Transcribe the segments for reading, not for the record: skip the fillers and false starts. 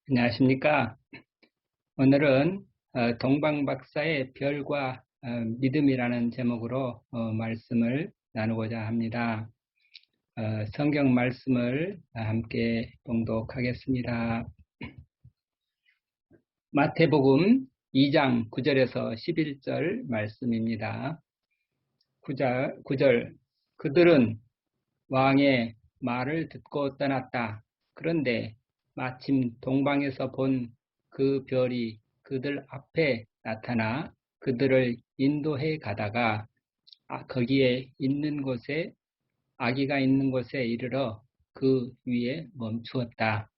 안녕하십니까. 오늘은 동방박사의 별과 믿음이라는 제목으로 말씀을 나누고자 합니다. 성경 말씀을 함께 봉독하겠습니다. 마태복음 2장 9절에서 11절 말씀입니다. 9절 그들은 왕의 말을 듣고 떠났다. 그런데 마침 동방에서 본 그 별이 그들 앞에 나타나 그들을 인도해 가다가 거기에 있는 곳에 아기가 있는 곳에 이르러 그 위에 멈추었다.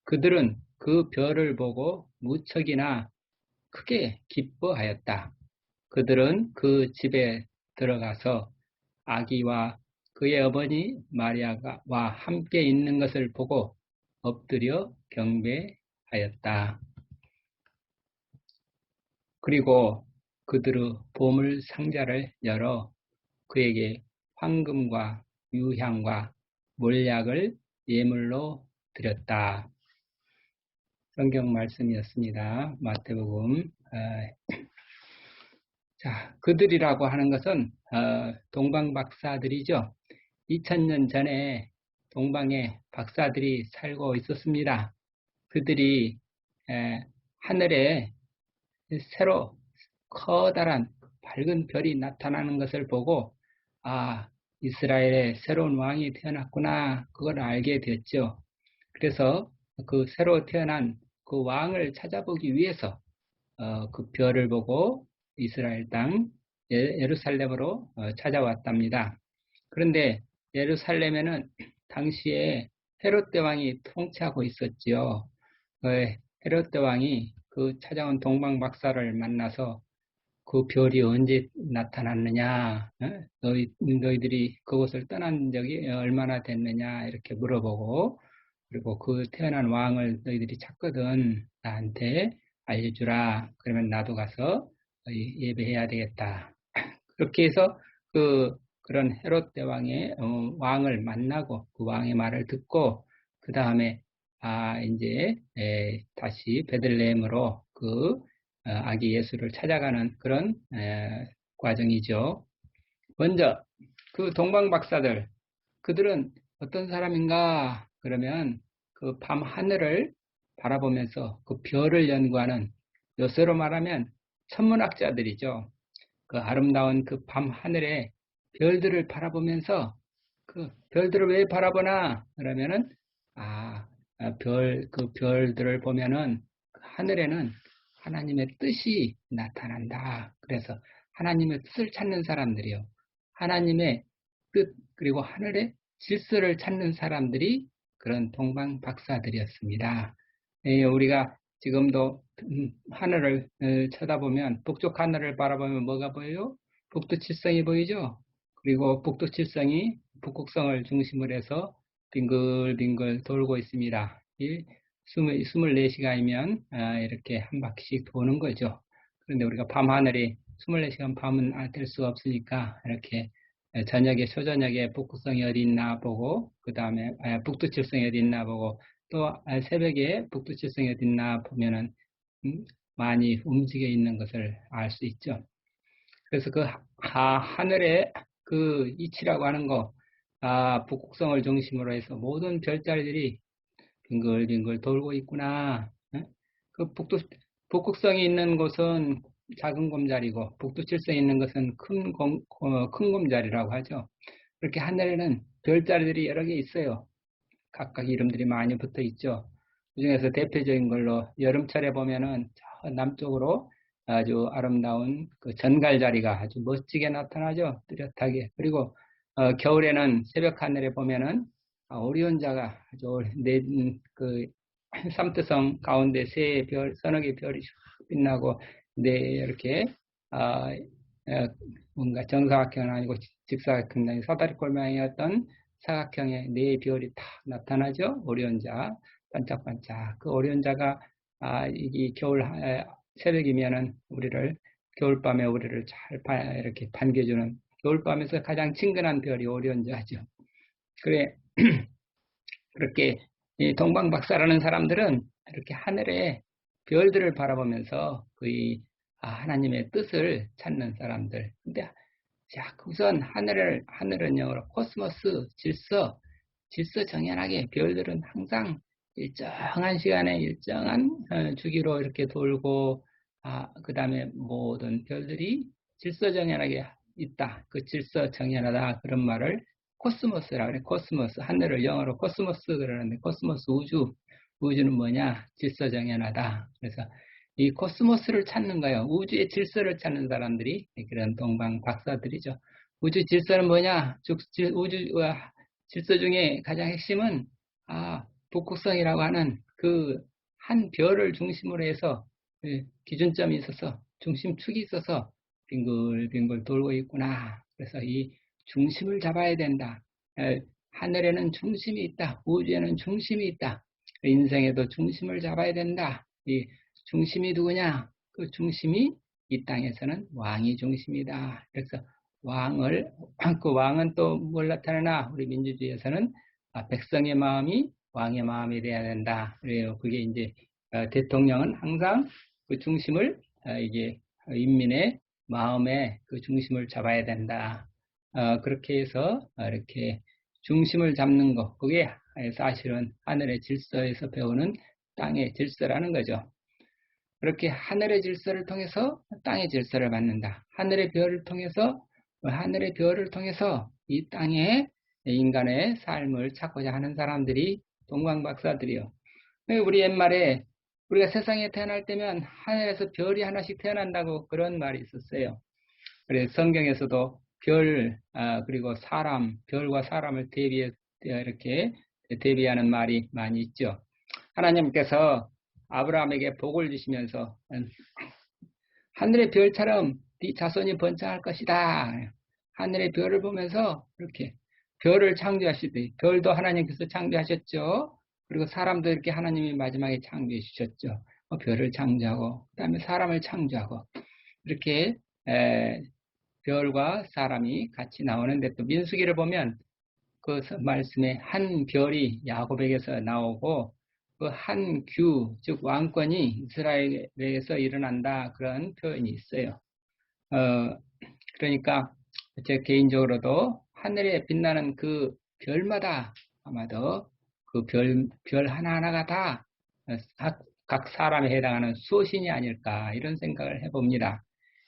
그들은 그 별을 보고 무척이나 크게 기뻐하였다. 그들은 그 집에 들어가서 아기와 그의 어머니 마리아와 함께 있는 것을 보고 엎드려 경배하였다. 그리고 그들의 보물 상자를 열어 그에게 황금과 유향과 몰약을 예물로 드렸다. 성경 말씀이었습니다. 마태복음. 자, 그들이라고 하는 것은 동방 박사들이죠. 2000년 전에 동방에 박사들이 살고 있었습니다. 그들이 하늘에 새로 커다란 밝은 별이 나타나는 것을 보고 이스라엘에 새로운 왕이 태어났구나 그걸 알게 됐죠. 그래서 그 새로 태어난 그 왕을 찾아보기 위해서 그 별을 보고 이스라엘 땅 예루살렘으로 찾아왔답니다. 그런데 예루살렘에는 당시에 헤롯 대왕이 통치하고 있었지요. 헤롯 대왕이 그 찾아온 동방 박사를 만나서 그 별이 언제 나타났느냐, 너희들이 그곳을 떠난 적이 얼마나 됐느냐 이렇게 물어보고, 그리고 그 태어난 왕을 너희들이 찾거든 나한테 알려주라. 그러면 나도 가서 예배해야 되겠다. 그렇게 해서 그런 헤롯 대왕의 왕을 만나고 그 왕의 말을 듣고 그 다음에 이제 다시 베들레헴으로 그 아기 예수를 찾아가는 그런 과정이죠. 먼저 그 동방 박사들 그들은 어떤 사람인가 그러면 그 밤 하늘을 바라보면서 그 별을 연구하는 요새로 말하면 천문학자들이죠. 그 아름다운 그 밤 하늘에 별들을 바라보면서 그 별들을 왜 바라보나 그러면은 그 별들을 보면은 그 하늘에는 하나님의 뜻이 나타난다. 그래서 하나님의 뜻을 찾는 사람들이요. 하나님의 뜻 그리고 하늘의 질서를 찾는 사람들이 그런 동방 박사들이었습니다. 우리가 지금도 하늘을 쳐다보면 북쪽 하늘을 바라보면 뭐가 보여요? 북두칠성이 보이죠? 그리고 북두칠성이 북극성을 중심으로 해서 빙글빙글 돌고 있습니다. 24시간이면 이렇게 한 바퀴씩 도는 거죠. 그런데 우리가 밤하늘이 24시간 밤은 될 수가 없으니까 이렇게 저녁에 초저녁에 북극성이 어디 있나 보고 그 다음에 북두칠성이 어디 있나 보고 또 새벽에 북두칠성이 어디 있나 보면은 많이 움직여 있는 것을 알 수 있죠. 그래서 그 하늘의 그 이치라고 하는 거 북극성을 중심으로 해서 모든 별자리들이 빙글빙글 돌고 있구나. 그 북극성이 있는 곳은 작은 곰자리고 북두칠성이 있는 것은 큰 곰자리라고 하죠. 그렇게 하늘에는 별자리들이 여러 개 있어요. 각각 이름들이 많이 붙어 있죠. 그중에서 대표적인 걸로 여름철에 보면은 저 남쪽으로 아주 아름다운 그 전갈자리가 아주 멋지게 나타나죠. 뚜렷하게. 그리고 겨울에는 새벽 하늘에 보면은 오리온자가 아주 그 삼트성 가운데 세 별, 서너 개 별이 빛나고 이렇게 뭔가 정사각형은 아니고 직사각형, 사다리꼴 모양이었던 사각형의 네 별이 다 나타나죠. 오리온자 반짝반짝. 그 오리온자가 이 겨울 새벽이면은 겨울밤에 우리를 잘 이렇게 반겨주는 겨울밤에서 가장 친근한 별이 오리온자죠. 그래 그렇게 이 동방박사라는 사람들은 이렇게 하늘의 별들을 바라보면서 하나님의 뜻을 찾는 사람들. 근데 자, 우선 하늘은 영어로 코스모스, 질서 정연하게 별들은 항상 일정한 시간에 일정한 주기로 이렇게 돌고, 그 다음에 모든 별들이 질서 정연하게 있다. 그 질서 정연하다. 그런 말을 코스모스라 그래. 코스모스. 하늘을 영어로 코스모스 그러는데, 코스모스 우주는 뭐냐? 질서 정연하다. 그래서 이 코스모스를 찾는 거예요. 우주의 질서를 찾는 사람들이 그런 동방 박사들이죠. 우주 질서는 뭐냐? 우주 질서 중에 가장 핵심은 북극성이라고 하는 그 한 별을 중심으로 해서 기준점이 있어서 중심축이 있어서 빙글빙글 돌고 있구나. 그래서 이 중심을 잡아야 된다. 하늘에는 중심이 있다. 우주에는 중심이 있다. 인생에도 중심을 잡아야 된다. 이 중심이 누구냐? 그 중심이 이 땅에서는 왕이 중심이다. 그래서 그 왕은 또 뭘 나타내나? 우리 민주주의에서는 백성의 마음이 왕의 마음이 돼야 된다. 그래요. 그게 이제 대통령은 항상 그 중심을 이게 인민의 마음의 그 중심을 잡아야 된다. 그렇게 해서 이렇게 중심을 잡는 것, 그게 사실은 하늘의 질서에서 배우는 땅의 질서라는 거죠. 그렇게 하늘의 질서를 통해서 땅의 질서를 받는다. 하늘의 별을 통해서 이 땅에 인간의 삶을 찾고자 하는 사람들이 동방박사들이요. 우리 옛말에 우리가 세상에 태어날 때면 하늘에서 별이 하나씩 태어난다고 그런 말이 있었어요. 그래서 성경에서도 그리고 별과 사람을 이렇게 대비하는 말이 많이 있죠. 하나님께서 아브라함에게 복을 주시면서 하늘의 별처럼 네 자손이 번창할 것이다. 하늘의 별을 보면서 이렇게 별을 창조하시되, 별도 하나님께서 창조하셨죠. 그리고 사람도 이렇게 하나님이 마지막에 창조해 주셨죠. 별을 창조하고 그 다음에 사람을 창조하고 이렇게 별과 사람이 같이 나오는데, 또 민수기를 보면 그 말씀에 한 별이 야곱에게서 나오고 그 한 즉 왕권이 이스라엘에서 일어난다, 그런 표현이 있어요. 그러니까 제 개인적으로도 하늘에 빛나는 그 별마다 아마도 그 별 하나하나가 다 각 사람에 해당하는 수호신이 아닐까, 이런 생각을 해봅니다.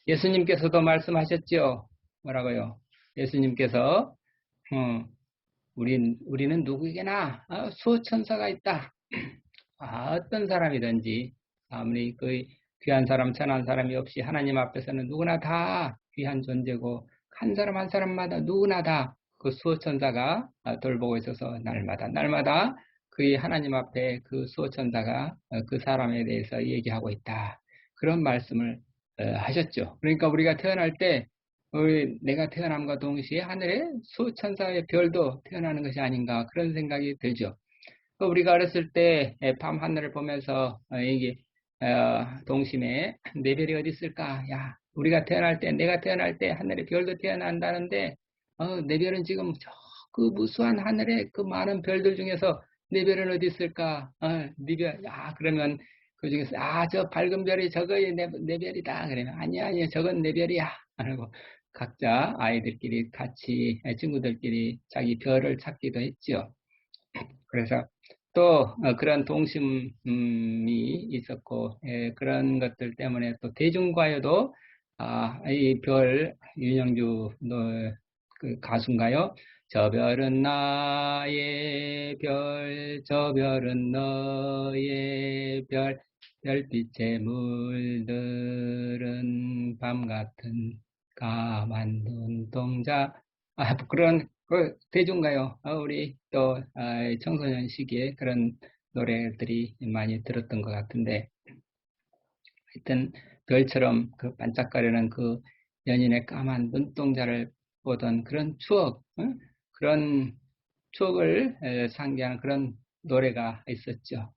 예수님께서도 말씀하셨죠. 뭐라고요? 예수님께서 우리는 누구에게나 수호천사가 있다. 어떤 사람이든지 아무리 그 귀한 사람, 천한 사람이 없이 하나님 앞에서는 누구나 다 귀한 존재고, 한 사람 한 사람마다 누구나 다 그 수호천사가 돌보고 있어서 날마다 그 하나님 앞에 그 수호천사가 그 사람에 대해서 얘기하고 있다. 그런 말씀을 하셨죠. 그러니까 우리가 태어날 때 내가 태어남과 동시에 하늘에 수천사의 별도 태어나는 것이 아닌가, 그런 생각이 들죠. 우리가 어렸을 때 밤 하늘을 보면서 이게 동심에 내 별이 어디 있을까? 야, 내가 태어날 때 하늘에 별도 태어난다는데 내 별은 지금 그 무수한 하늘에 그 많은 별들 중에서 내 별은 어디 있을까? 네 별, 그러면 그 중에서 저 밝은 별이 저거 내 별이다. 그러면 아니야, 저건 내 별이야. 하고 각자 아이들끼리 같이 친구들끼리 자기 별을 찾기도 했죠. 그래서 또 그런 동심이 있었고, 그런 것들 때문에 또 대중가요도 이 윤영주 그 가수인가요? 저 별은 나의 별, 저 별은 너의 별, 별빛에 물들은 밤 같은 까만 눈동자. 그런 대중가요. 우리 또 청소년 시기에 그런 노래들이 많이 들었던 것 같은데, 하여튼 별처럼 그 반짝거리는 그 연인의 까만 눈동자를 보던 그런 그런 추억을 상기하는 그런 노래가 있었죠.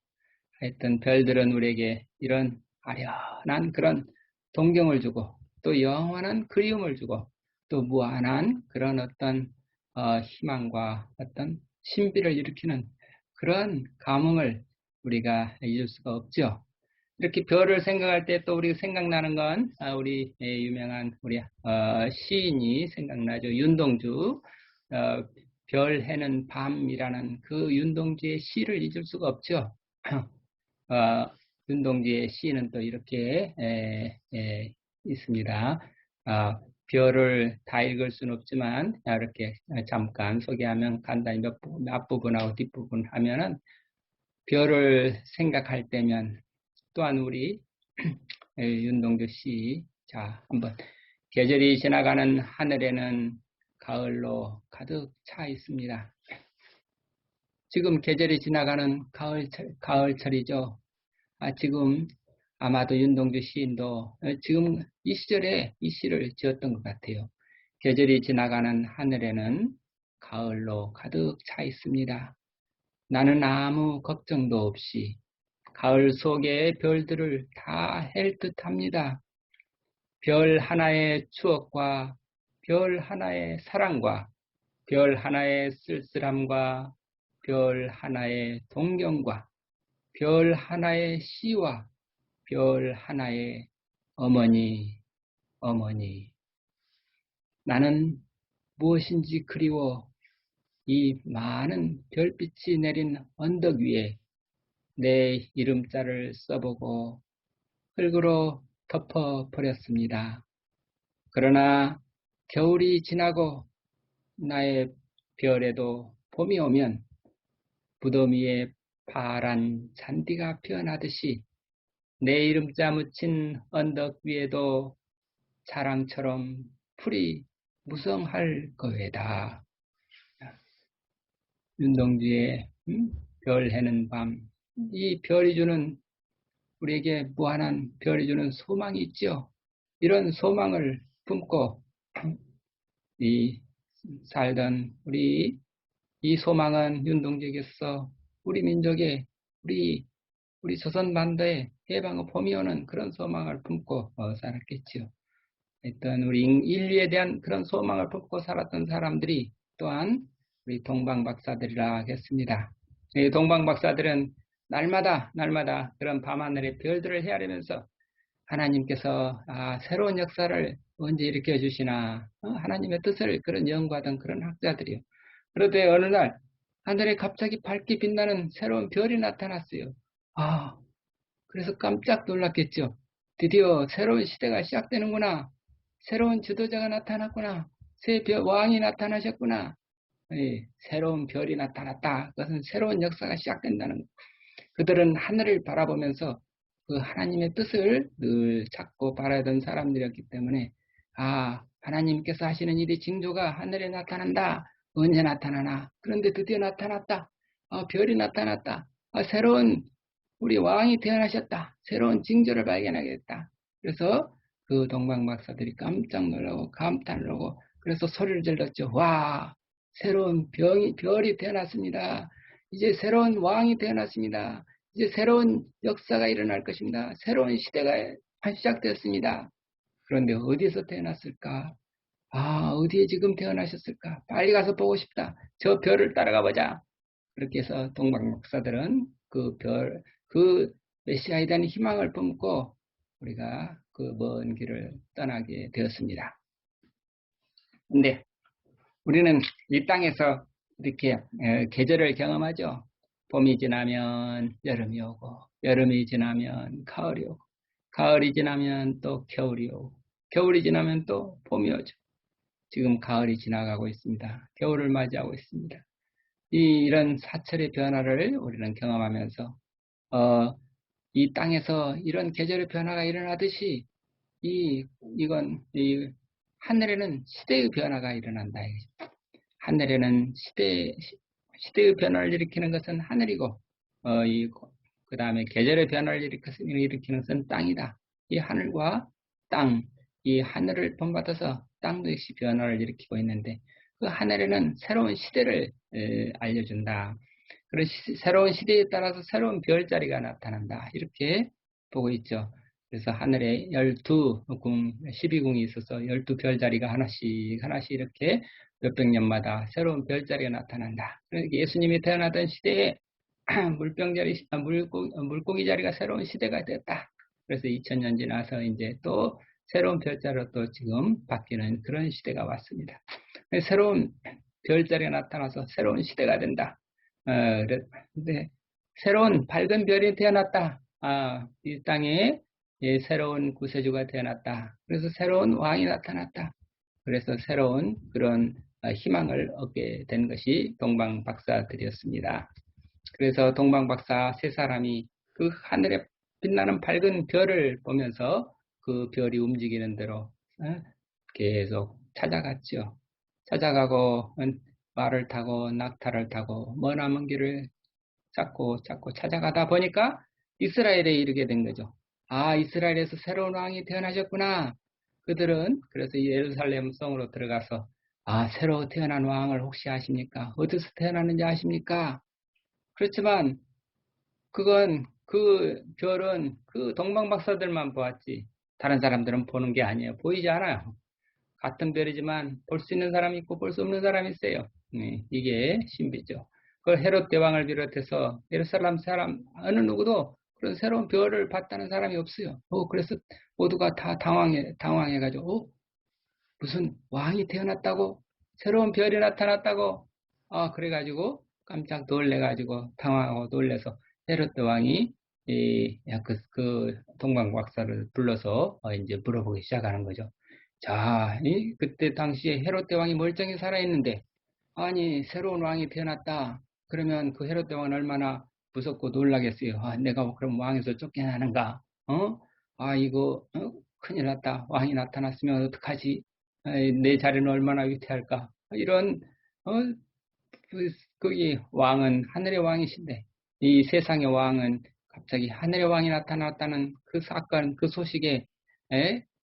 하여튼 별들은 우리에게 이런 아련한 그런 동경을 주고, 또 영원한 그리움을 주고, 또 무한한 그런 어떤 희망과 어떤 신비를 일으키는 그런 감흥을 우리가 잊을 수가 없죠. 이렇게 별을 생각할 때 또 우리가 생각나는 건 우리 유명한 우리 시인이 생각나죠. 윤동주 별 해는 밤이라는 그 윤동주의 시를 잊을 수가 없죠. 어, 윤동주의 시는 또 이렇게 있습니다. 별을 다 읽을 수는 없지만 이렇게 잠깐 소개하면 간단히 앞부분하고 뒷부분 하면은 별을 생각할 때면 또한 우리 윤동주 씨, 자 한번 계절이 지나가는 하늘에는 가을로 가득 차 있습니다. 지금 계절이 지나가는 가을철이죠. 지금 아마도 윤동주 시인도 지금 이 시절에 이 시를 지었던 것 같아요. 계절이 지나가는 하늘에는 가을로 가득 차 있습니다. 나는 아무 걱정도 없이 가을 속의 별들을 다 헬 듯합니다. 별 하나의 추억과 별 하나의 사랑과 별 하나의 쓸쓸함과 별 하나의 동경과 별 하나의 시와 별 하나의 어머니, 어머니. 나는 무엇인지 그리워 이 많은 별빛이 내린 언덕 위에 내 이름자를 써보고 흙으로 덮어버렸습니다. 그러나 겨울이 지나고 나의 별에도 봄이 오면 무덤 위에 파란 잔디가 피어나듯이 내 이름자 묻힌 언덕 위에도 자랑처럼 풀이 무성할 거외다. 윤동주의 별 해는 밤. 이 별이 주는 우리에게 무한한 별이 주는 소망이 있죠. 이런 소망을 품고 이 살던 이 소망은 윤동주에게서 우리 민족의 우리 조선 반도의 해방의 봄이 오는 그런 소망을 품고 살았겠죠. 일단 우리 인류에 대한 그런 소망을 품고 살았던 사람들이 또한 우리 동방박사들이라 하겠습니다. 이 동방박사들은 날마다 그런 밤하늘의 별들을 헤아리면서 하나님께서 새로운 역사를 언제 일으켜 주시나 하나님의 뜻을 그런 연구하던 그런 학자들이요. 그런데 어느 날 하늘에 갑자기 밝게 빛나는 새로운 별이 나타났어요. 그래서 깜짝 놀랐겠죠. 드디어 새로운 시대가 시작되는구나. 새로운 지도자가 나타났구나. 새 왕이 나타나셨구나. 새로운 별이 나타났다. 그것은 새로운 역사가 시작된다는 것. 그들은 하늘을 바라보면서 그 하나님의 뜻을 늘 찾고 바라던 사람들이었기 때문에 하나님께서 하시는 일이 징조가 하늘에 나타난다. 언제 나타나나. 그런데 드디어 나타났다. 별이 나타났다. 새로운 우리 왕이 태어나셨다. 새로운 징조를 발견하겠다. 그래서 그 동방박사들이 깜짝 놀라고 감탄을 하고 그래서 소리를 질렀죠. 와, 새로운 별이 태어났습니다. 이제 새로운 왕이 태어났습니다. 이제 새로운 역사가 일어날 것입니다. 새로운 시대가 시작되었습니다. 그런데 어디서 태어났을까? 어디에 지금 태어나셨을까? 빨리 가서 보고 싶다. 저 별을 따라가 보자. 그렇게 해서 동방박사들은 그 메시아에 대한 희망을 품고 우리가 그 먼 길을 떠나게 되었습니다. 근데 우리는 이 땅에서 이렇게 계절을 경험하죠. 봄이 지나면 여름이 오고, 여름이 지나면 가을이 오고, 가을이 지나면 또 겨울이 오고, 겨울이 지나면 또 봄이 오죠. 지금 가을이 지나가고 있습니다. 겨울을 맞이하고 있습니다. 이런 사철의 변화를 우리는 경험하면서 이 땅에서 이런 계절의 변화가 일어나듯이 이 하늘에는 시대의 변화가 일어난다. 하늘에는 시대의 변화를 일으키는 것은 하늘이고 그 다음에 계절의 변화를 일으키는 것은 땅이다. 이 하늘과 땅, 이 하늘을 본받아서 땅도 역시 변화를 일으키고 있는데 그 하늘에는 새로운 시대를 알려준다. 그런 새로운 시대에 따라서 새로운 별자리가 나타난다. 이렇게 보고 있죠. 그래서 하늘에 12궁, 12궁이 있어서 12별자리가 하나씩 이렇게 몇백 년마다 새로운 별자리가 나타난다. 그러니까 예수님이 태어나던 시대에 물고기 자리가 새로운 시대가 됐다. 그래서 2000년 지나서 이제 또 새로운 별자리로 또 지금 바뀌는 그런 시대가 왔습니다. 새로운 별자리가 나타나서 새로운 시대가 된다. 근데 새로운 밝은 별이 태어났다. 이 땅에 새로운 구세주가 태어났다. 그래서 새로운 왕이 나타났다. 그래서 새로운 그런 희망을 얻게 된 것이 동방박사들이었습니다. 그래서 동방박사 세 사람이 그 하늘에 빛나는 밝은 별을 보면서 그 별이 움직이는 대로 계속 찾아갔죠. 찾아가고 말을 타고 낙타를 타고 머나먼 길을 찾고 찾아가다 보니까 이스라엘에 이르게 된 거죠. 이스라엘에서 새로운 왕이 태어나셨구나. 그들은 그래서 예루살렘 성으로 들어가서 새로 태어난 왕을 혹시 아십니까? 어디서 태어났는지 아십니까? 그렇지만 그 별은 그 동방박사들만 보았지 다른 사람들은 보는 게 아니에요. 보이지 않아요. 같은 별이지만 볼 수 있는 사람이 있고 볼 수 없는 사람이 있어요. 이게 신비죠. 그 헤롯 대왕을 비롯해서 예루살렘 사람 어느 누구도 그런 새로운 별을 봤다는 사람이 없어요. 그래서 모두가 다 당황해가지고 무슨 왕이 태어났다고? 새로운 별이 나타났다고? 그래가지고 깜짝 놀래가지고 당황하고 놀래서 헤롯 왕이 그 동방박사를 불러서 이제 물어보기 시작하는 거죠. 자, 그때 당시에 헤롯 왕이 멀쩡히 살아있는데 아니 새로운 왕이 태어났다. 그러면 그 헤롯 왕은 얼마나 무섭고 놀라겠어요. 내가 그럼 왕에서 쫓겨나는가? 이거 큰일 났다. 왕이 나타났으면 어떡하지? 내 자리는 얼마나 위태할까? 이런 어, 거기 왕은 하늘의 왕이신데 이 세상의 왕은 갑자기 하늘의 왕이 나타났다는 그 사건, 그 소식에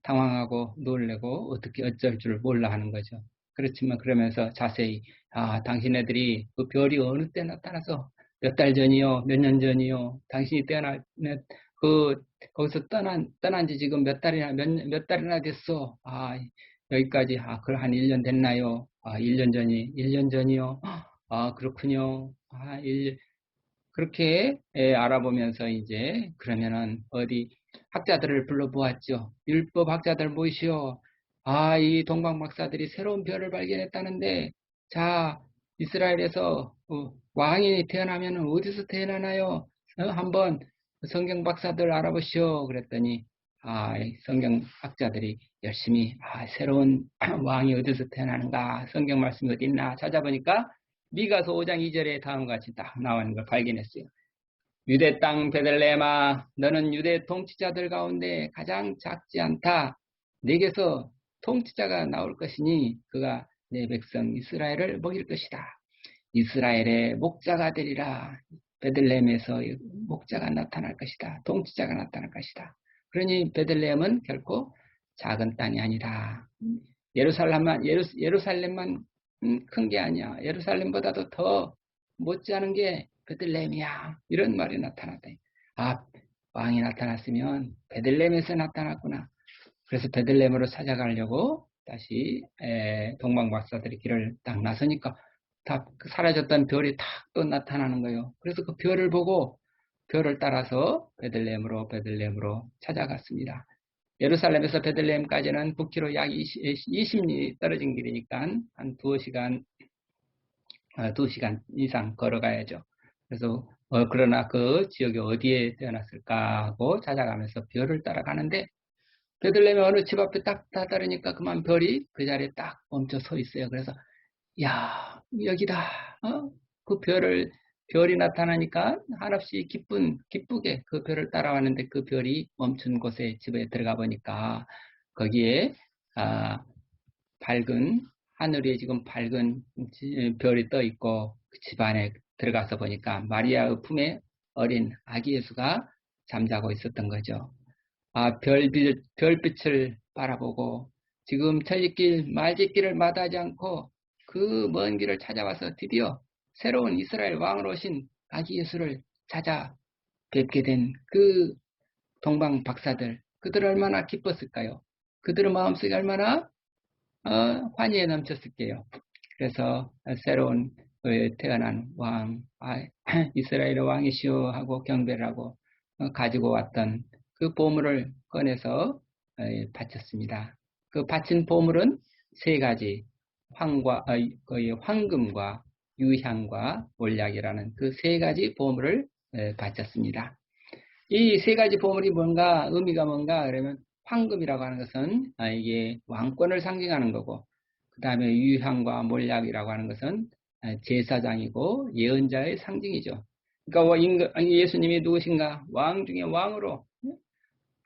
당황하고 놀래고 어떻게 어쩔 줄 몰라 하는 거죠. 그렇지만 그러면서 자세히 당신네들이 그 별이 어느 때 나타나서 몇 달 전이요, 몇 년 전이요, 당신이 거기서 떠난 지 지금 몇 달이나 됐어. 여기까지, 그걸 한 1년 됐나요? 1년 전이요. 그렇군요. 그렇게 알아보면서 이제 그러면은 어디 학자들을 불러보았죠. 율법 학자들 모이시오. 이 동방 박사들이 새로운 별을 발견했다는데, 자, 이스라엘에서 왕이 태어나면 어디서 태어나나요? 한번 성경 박사들 알아보시오. 그랬더니 이 성경 학자들이 열심히 새로운 왕이 어디서 태어나는가, 성경 말씀이 어디 있나 찾아보니까 미가서 5장 2절에 다음과 같이 딱 나오는 걸 발견했어요. 유대 땅 베들레헴아, 너는 유대 통치자들 가운데 가장 작지 않다. 네게서 통치자가 나올 것이니 그가 내 백성 이스라엘을 먹일 것이다. 이스라엘의 목자가 되리라. 베들레헴에서 목자가 나타날 것이다. 통치자가 나타날 것이다. 그러니 베들레헴은 결코 작은 땅이 아니라 예루살렘만 큰 게 아니야. 예루살렘보다도 더 못지않은 게 베들레헴이야. 이런 말이 나타났다. 왕이 나타났으면 베들레헴에서 나타났구나. 그래서 베들레헴으로 찾아가려고 다시 동방박사들이 길을 딱 나서니까 다 사라졌던 별이 탁 또 나타나는 거예요. 그래서 그 별을 보고 별을 따라서 베들레헴으로 찾아갔습니다. 예루살렘에서 베들레헴까지는 북키로 약 20리 떨어진 길이니까 한 2시간 이상 걸어가야죠. 그래서 그러나 그 지역이 어디에 태어났을까 하고 찾아가면서 별을 따라가는데 베들레헴의 어느 집 앞에 딱 다다르니까 그만 별이 그 자리에 딱 멈춰 서 있어요. 그래서 야, 여기다. 그 별이 나타나니까 한없이 기쁘게 그 별을 따라왔는데 그 별이 멈춘 곳에 집에 들어가 보니까 거기에 하늘 위에 지금 밝은 별이 떠 있고 그 집 안에 들어가서 보니까 마리아의 품에 어린 아기 예수가 잠자고 있었던 거죠. 별빛을 바라보고 지금 천리길 말짓길을 마다하지 않고 그 먼 길을 찾아와서 드디어 새로운 이스라엘 왕으로 오신 아기 예수를 찾아 뵙게 된 그 동방 박사들, 그들 얼마나 기뻤을까요? 그들의 마음속에 얼마나 환희에 넘쳤을게요. 그래서 새로운 태어난 왕, 이스라엘의 왕이시오 하고 경배를 하고 가지고 왔던 그 보물을 꺼내서 바쳤습니다. 그 바친 보물은 세 가지, 황금과 유향과 몰약이라는 그 세 가지 보물을 바쳤습니다. 이 세 가지 보물이 뭔가, 의미가 뭔가, 그러면 황금이라고 하는 것은 이게 왕권을 상징하는 거고, 그 다음에 유향과 몰약이라고 하는 것은 제사장이고 예언자의 상징이죠. 그러니까 예수님이 누구신가? 왕 중에 왕으로,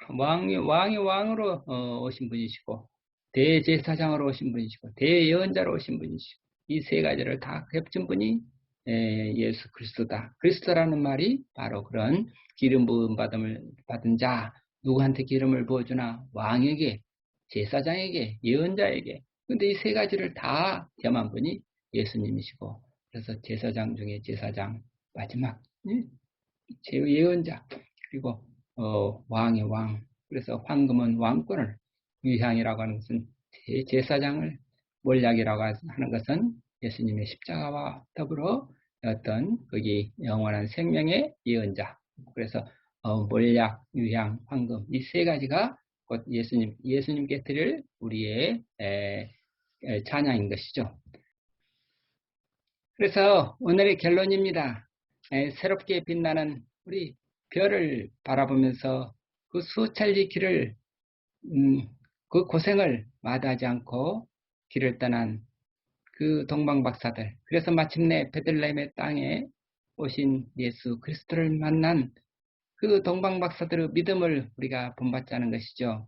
왕이 왕으로 오신 분이시고, 대제사장으로 오신 분이시고, 대예언자로 오신 분이시고, 이 세 가지를 다 겹친 분이 예수 그리스도다. 그리스도라는 말이 바로 그런 기름 부음 받은 자, 누구한테 기름을 부어주나? 왕에게, 제사장에게, 예언자에게. 근데 이 세 가지를 다 겸한 분이 예수님이시고, 그래서 제사장 중에 제사장, 마지막 예언자, 그리고 왕의 왕. 그래서 황금은 왕권을, 유향이라고 하는 것은 제사장을, 몰약이라고 하는 것은 예수님의 십자가와 더불어 어떤 거기 영원한 생명의 예언자. 그래서 몰약, 유향, 황금 이 세 가지가 곧 예수님께 드릴 우리의 찬양인 것이죠. 그래서 오늘의 결론입니다. 새롭게 빛나는 우리 별을 바라보면서 그 수천리 길을 그 고생을 마다하지 않고 길을 떠난 그 동방박사들, 그래서 마침내 베들레헴의 땅에 오신 예수 그리스도를 만난 그 동방박사들의 믿음을 우리가 본받자는 것이죠.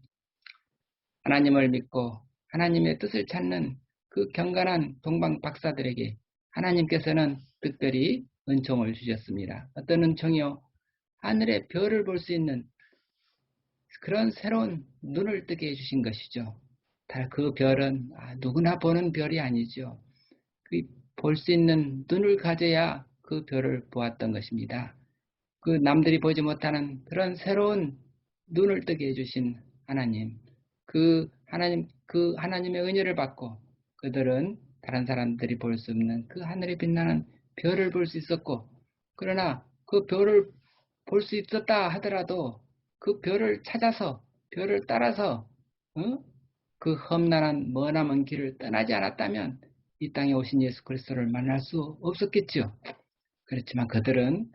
하나님을 믿고 하나님의 뜻을 찾는 그 경건한 동방박사들에게 하나님께서는 특별히 은총을 주셨습니다. 어떤 은총이요? 하늘의 별을 볼 수 있는 그런 새로운 눈을 뜨게 해주신 것이죠. 그 별은 누구나 보는 별이 아니죠. 볼 수 있는 눈을 가져야 그 별을 보았던 것입니다. 그 남들이 보지 못하는 그런 새로운 눈을 뜨게 해주신 하나님, 그 하나님의 은혜를 받고 그들은 다른 사람들이 볼 수 없는 그 하늘에 빛나는 별을 볼 수 있었고, 그러나 그 별을 볼 수 있었다 하더라도 그 별을 찾아서, 별을 따라서 그 험난한 머나먼 길을 떠나지 않았다면 이 땅에 오신 예수 그리스도를 만날 수 없었겠죠. 그렇지만 그들은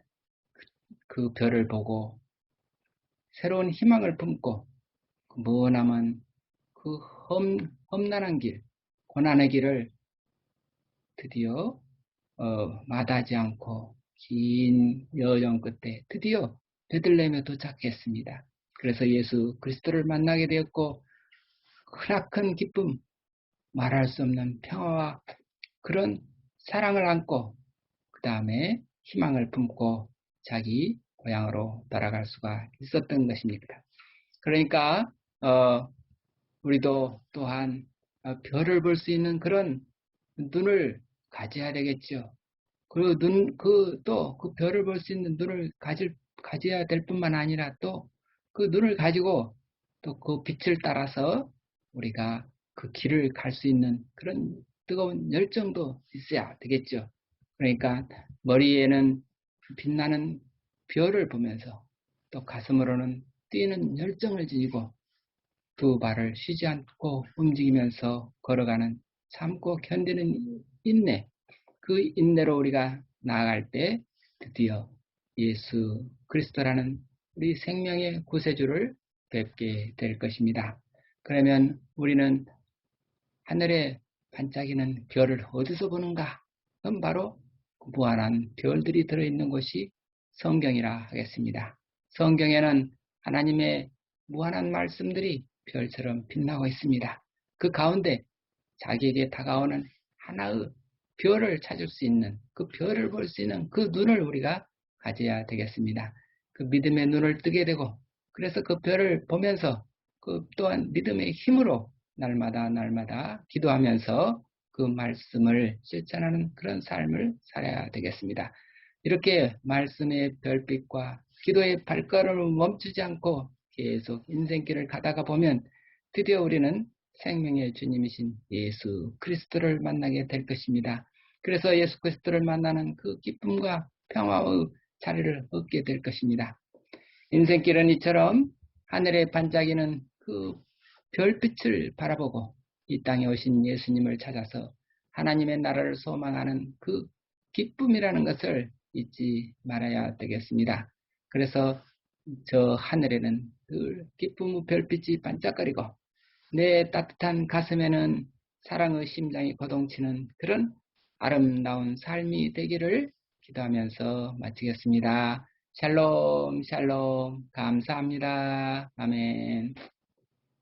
그 별을 보고 새로운 희망을 품고 그 머나먼 그 험난한 길, 고난의 길을 드디어 마다하지 않고 긴 여정 끝에 드디어 베들레헴에 도착했습니다. 그래서 예수 그리스도를 만나게 되었고 크나큰 기쁨, 말할 수 없는 평화와 그런 사랑을 안고 그 다음에 희망을 품고 자기 고향으로 돌아갈 수가 있었던 것입니다. 그러니까 우리도 또한 별을 볼 수 있는 그런 눈을 가져야 되겠죠. 그리고 또 그 별을 볼 수 있는 눈을 가져야 될 뿐만 아니라 또 그 눈을 가지고 또 그 빛을 따라서 우리가 그 길을 갈 수 있는 그런 뜨거운 열정도 있어야 되겠죠. 그러니까 머리에는 빛나는 별을 보면서 또 가슴으로는 뛰는 열정을 지니고 두 발을 쉬지 않고 움직이면서 걸어가는 참고 견디는 인내, 그 인내로 우리가 나아갈 때 드디어 예수 그리스도라는 우리 생명의 구세주를 뵙게 될 것입니다. 그러면 우리는 하늘에 반짝이는 별을 어디서 보는가? 그건 바로 무한한 별들이 들어있는 곳이 성경이라 하겠습니다. 성경에는 하나님의 무한한 말씀들이 별처럼 빛나고 있습니다. 그 가운데 자기에게 다가오는 하나의 별을 찾을 수 있는, 그 별을 볼 수 있는 그 눈을 우리가 가져야 되겠습니다. 그 믿음의 눈을 뜨게 되고, 그래서 그 별을 보면서 그 또한 믿음의 힘으로 날마다 기도하면서 그 말씀을 실천하는 그런 삶을 살아야 되겠습니다. 이렇게 말씀의 별빛과 기도의 발걸음을 멈추지 않고 계속 인생길을 가다가 보면 드디어 우리는 생명의 주님이신 예수 그리스도를 만나게 될 것입니다. 그래서 예수 그리스도를 만나는 그 기쁨과 평화의 자리를 얻게 될 것입니다. 인생길은 이처럼 하늘에 반짝이는 그 별빛을 바라보고 이 땅에 오신 예수님을 찾아서 하나님의 나라를 소망하는 그 기쁨이라는 것을 잊지 말아야 되겠습니다. 그래서 저 하늘에는 늘 기쁨의 별빛이 반짝거리고 내 따뜻한 가슴에는 사랑의 심장이 거동치는 그런 아름다운 삶이 되기를 기도하면서 마치겠습니다. 샬롬, 샬롬, 감사합니다. 아멘.